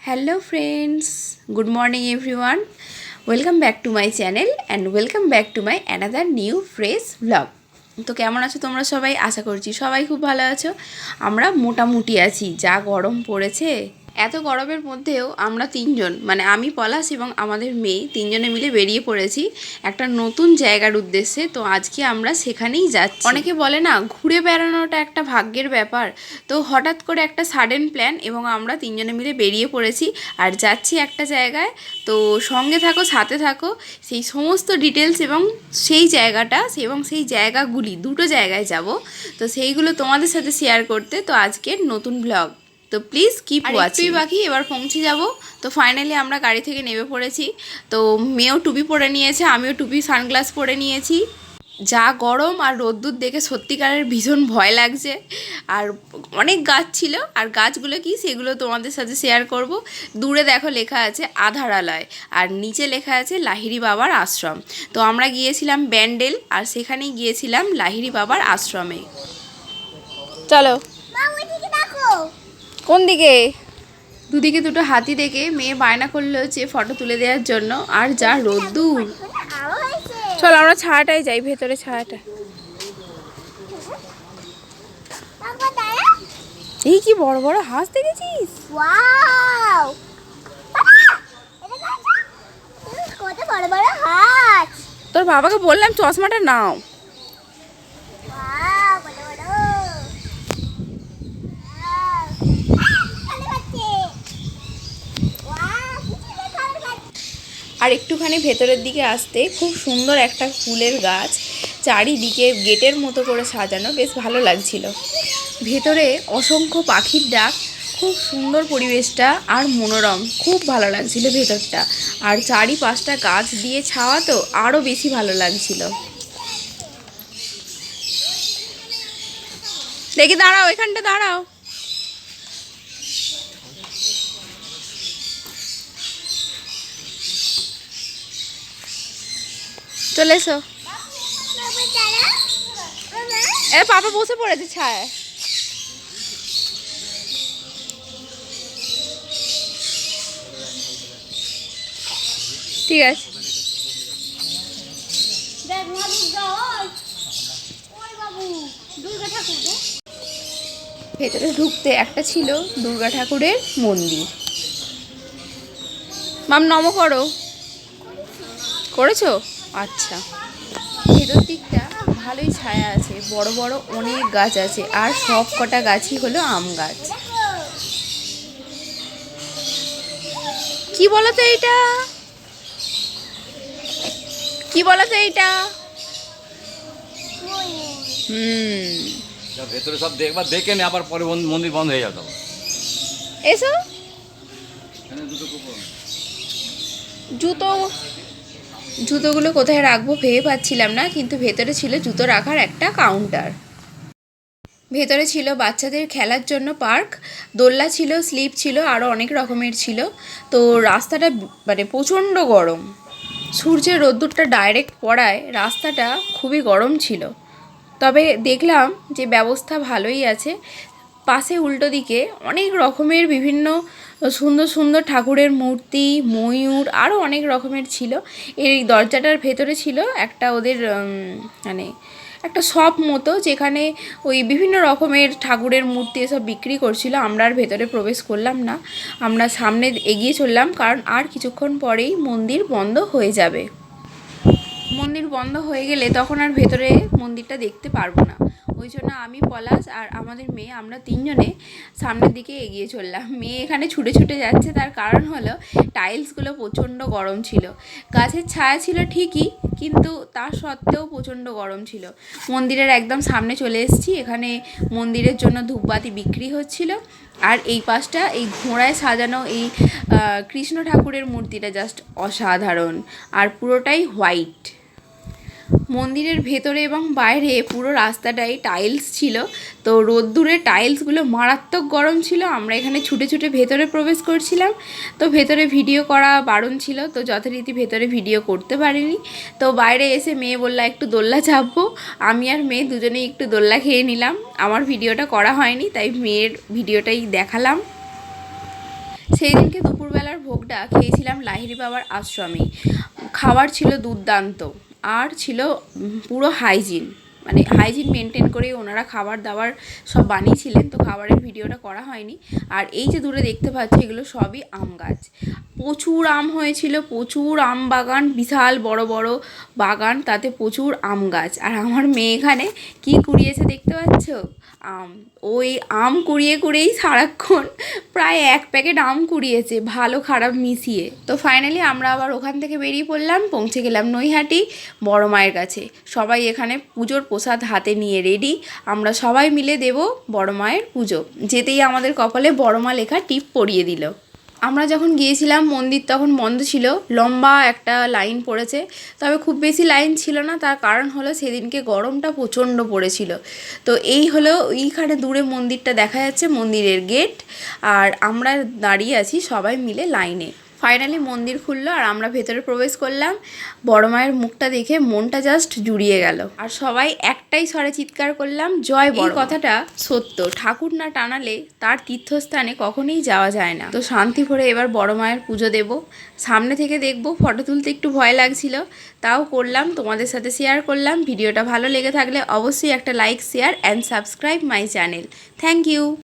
Hello friends, good morning everyone. Welcome back to my channel and welcome back to my another new fresh vlog. তো কেমন আছো তোমরা সবাই? আশা করছি সবাই খুব ভালো আছো। আমরা মোটামুটি আছি, যা গরম পড়েছে। এত গরমের মধ্যেও আমরা তিনজন, মানে আমি, পলাশ এবং আমাদের মেয়ে, তিনজনে মিলে বেরিয়ে পড়েছি একটা নতুন জায়গার উদ্দেশ্যে। তো আজকে আমরা সেখানেই যাচ্ছি। অনেকে বলে না, ঘুরে বেড়ানোটা একটা ভাগ্যের ব্যাপার। তো হঠাৎ করে একটা সাডেন প্ল্যান এবং আমরা তিনজনে মিলে বেরিয়ে পড়েছি আর যাচ্ছি একটা জায়গায়। তো সঙ্গে থাকো, সাথে থাকো, সেই সমস্ত ডিটেলস এবং সেই জায়গাটা এবং সেই জায়গাগুলি, দুটো জায়গায় যাব, তো সেইগুলো তোমাদের সাথে শেয়ার করতে। তো আজকের নতুন ব্লগ, তো প্লিজ কিপ ওয়াচিং। বাকি এবার পৌঁছে যাব। তো ফাইনালি আমরা গাড়ি থেকে নেমে পড়েছি। তো মেয়েও টুপি পরে নিয়েছে, আমিও টুপি সানগ্লাস পরে নিয়েছি। যা গরম আর রোদ্দুর দেখে সত্যিকারের ভীষণ ভয় লাগছে। আর অনেক গাছ ছিল, আর গাছগুলো কি সেগুলো তোমাদের সাথে শেয়ার করব। দূরে দেখো লেখা আছে আধারালয়, আর নিচে লেখা আছে লাহিড়ী বাবার আশ্রম। তো আমরা গিয়েছিলাম ব্যান্ডেল, আর সেখানেই গিয়েছিলাম লাহিড়ী বাবার আশ্রমে। চলো। কোন দিকে? দুদিকে দুটো হাতি দেখে মেয়ে বায়না করলো যে ফটো তুলে দেওয়ার জন্য। আর যা রোদ্দুর। চলো আমরা ছায়াটায় যাই, ভেতরে ছায়াটা। এই কি বড় বড় হাঁস দেখেছিস? তোর বাবাকে বললাম চশমাটা নাও। আর একটুখানি ভেতরের দিকে আসতে খুব সুন্দর একটা ফুলের গাছ, চারিদিকে গেটের মতো করে সাজানো, বেশ ভালো লাগছিল। ভেতরে অসংখ্য পাখির ডাক, খুব সুন্দর পরিবেশটা আর মনোরম, খুব ভালো লাগছিল ভেতরটা। আর চারিপাশটা গাছ দিয়ে ছাওয়া, তো আরও বেশি ভালো লাগছিল। দেখি, দাঁড়াও, এখানটা দাঁড়াও। চলে এসো। এ পাপা বসে পড়েছে ছায়। ঠিক আছে। ভেতরে ঢুকতে একটা ছিল দুর্গা ঠাকুরের মন্দির। মাম নম করো। করেছো? আচ্ছা। ভেতর দিকটা ভালোই ছায়া আছে, বড় বড় অনেক গাছ আছে, আর সব কটা গাছই হলো আম গাছ। কি বলতো এইটা? কি বলতো এইটা? ভেতরে সব দেখবার দেখে নে, আবার পরে মন্দির বন্ধ হয়ে যাবে। এসো। জুতো, জুতোগুলো কোথায় রাখবো ভেবে পাচ্ছিলাম না, কিন্তু ভেতরে ছিল জুতো রাখার একটা কাউন্টার। ভেতরে ছিল বাচ্চাদের খেলার জন্য পার্ক, দোলনা ছিল, স্লিপ ছিল, আরও অনেক রকমের ছিল। তো রাস্তাটা মানে প্রচণ্ড গরম, সূর্যের রোদ্দুরটা ডাইরেক্ট পড়ায় রাস্তাটা খুবই গরম ছিল। তবে দেখলাম যে ব্যবস্থা ভালোই আছে। পাশে উল্টো দিকে অনেক রকমের বিভিন্ন সুন্দর সুন্দর ঠাকুরের মূর্তি, ময়ূর, আরও অনেক রকমের ছিল। এই দরজাটার ভেতরে ছিল একটা ওদের মানে একটা শপ মতো, যেখানে ওই বিভিন্ন রকমের ঠাকুরের মূর্তি এসব বিক্রি করছিল। আমরা আর ভেতরে প্রবেশ করলাম না, আমরা সামনে এগিয়ে চললাম, কারণ আর কিছুক্ষণ পরেই মন্দির বন্ধ হয়ে যাবে। মন্দির বন্ধ হয়ে গেলে তখন আর ভেতরে মন্দিরটা দেখতে পারবো না। ওই জন্য আমি, পলাশ আর আমাদের মেয়ে, আমরা তিনজনে সামনের দিকে এগিয়ে চললাম। মেয়ে এখানে ছুটে ছুটে যাচ্ছে, তার কারণ হলো টাইলসগুলো প্রচণ্ড গরম ছিল। গাছের ছায়া ছিল ঠিকই, কিন্তু তা সত্ত্বেও প্রচণ্ড গরম ছিল। মন্দিরের একদম সামনে চলে এসেছি। এখানে মন্দিরের জন্য ধূপবাতি বিক্রি হচ্ছিল। আর এই পাশটা এই ঘোড়ায় সাজানো এই কৃষ্ণ ঠাকুরের মূর্তিটা জাস্ট অসাধারণ, আর পুরোটাই হোয়াইট। মন্দিরের ভেতরে এবং বাইরে পুরো রাস্তাটাই টাইলস ছিল। তো রোদ্দুরে টাইলসগুলো মারাত্মক গরম ছিল। আমরা এখানে ছুটে ছুটে ভেতরে প্রবেশ করছিলাম। তো ভেতরে ভিডিও করা বারণ ছিল, তো যথারীতি ভেতরে ভিডিও করতে পারিনি। তো বাইরে এসে মেয়ে বলল একটু দোলনা চাপবো। আমি আর মেয়ে দুজনেই একটু দোলনা খেয়ে নিলাম। আমার ভিডিওটা করা হয়নি, তাই মেয়ের ভিডিওটাই দেখালাম। সেই দিনকে দুপুরবেলার ভোগটা খেয়েছিলাম লাহিড়ী বাবার আশ্রমে। খাবার ছিল দুর্দান্ত, আর ছিল পুরো হাইজিন, মানে হাইজিন মেনটেন করে ওনারা খাবার দাবার সব বানিয়েছিলেন। তো খাবারের ভিডিওটা করা হয়নি। আর এই যে দূরে দেখতে পাচ্ছি এগুলো সবই আম গাছ, প্রচুর আম হয়েছিল, প্রচুর আম বাগান, বিশাল বড় বড় বাগান, তাতে প্রচুর আম গাছ। আর আমার মেয়ে এখানে কি কুড়িয়েছে দেখতে পাচ্ছ, আম। ওই আম কুড়িয়ে কুড়িয়েই সারাক্ষণ প্রায় 1 প্যাকেট আম কুড়িয়েছে, ভালো খারাপ মিশিয়ে। তো ফাইনালি আমরা আবার ওখান থেকে বেরিয়ে পড়লাম, পৌঁছে গেলাম নৈহাটি বড় মায়ের কাছে। সবাই এখানে পুজোর প্রসাদ হাতে নিয়ে রেডি, আমরা সবাই মিলে দেব বড় মায়ের পুজো। যেতেই আমাদের কপালে বড় মা লেখা টিপ পরিয়ে দিল। আমরা যখন গিয়েছিলাম মন্দির তখন বন্ধ ছিল, লম্বা একটা লাইন পড়েছে, তবে খুব বেশি লাইন ছিল না। তার কারণ হলো সেদিনকে গরমটা প্রচণ্ড পড়েছিল। তো এই হলো এইখানে দূরে মন্দিরটা দেখা যাচ্ছে, মন্দিরের গেট, আর আমরা দাঁড়িয়ে আছি সবাই মিলে লাইনে। ফাইনালি মন্দির খুললো আর আমরা ভেতরে প্রবেশ করলাম। বড় মায়ের মুখটা দেখে মনটা জাস্ট জুড়িয়ে গেল, আর সবাই একটাই স্বরে চিৎকার করলাম, জয় বড় মা। এই কথাটা সত্য, ঠাকুর না টানালে তার তীর্থস্থানে কখনোই যাওয়া যায় না। তো শান্তি ভরে এবার বড় মায়ের পুজো দেব। সামনে থেকে দেখব, ফটো তুলতে একটু ভয় লাগছিল, তাও করলাম, তোমাদের সাথে শেয়ার করলাম। ভিডিওটা ভালো লেগে থাকলে অবশ্যই একটা like, share and subscribe my channel. Thank you.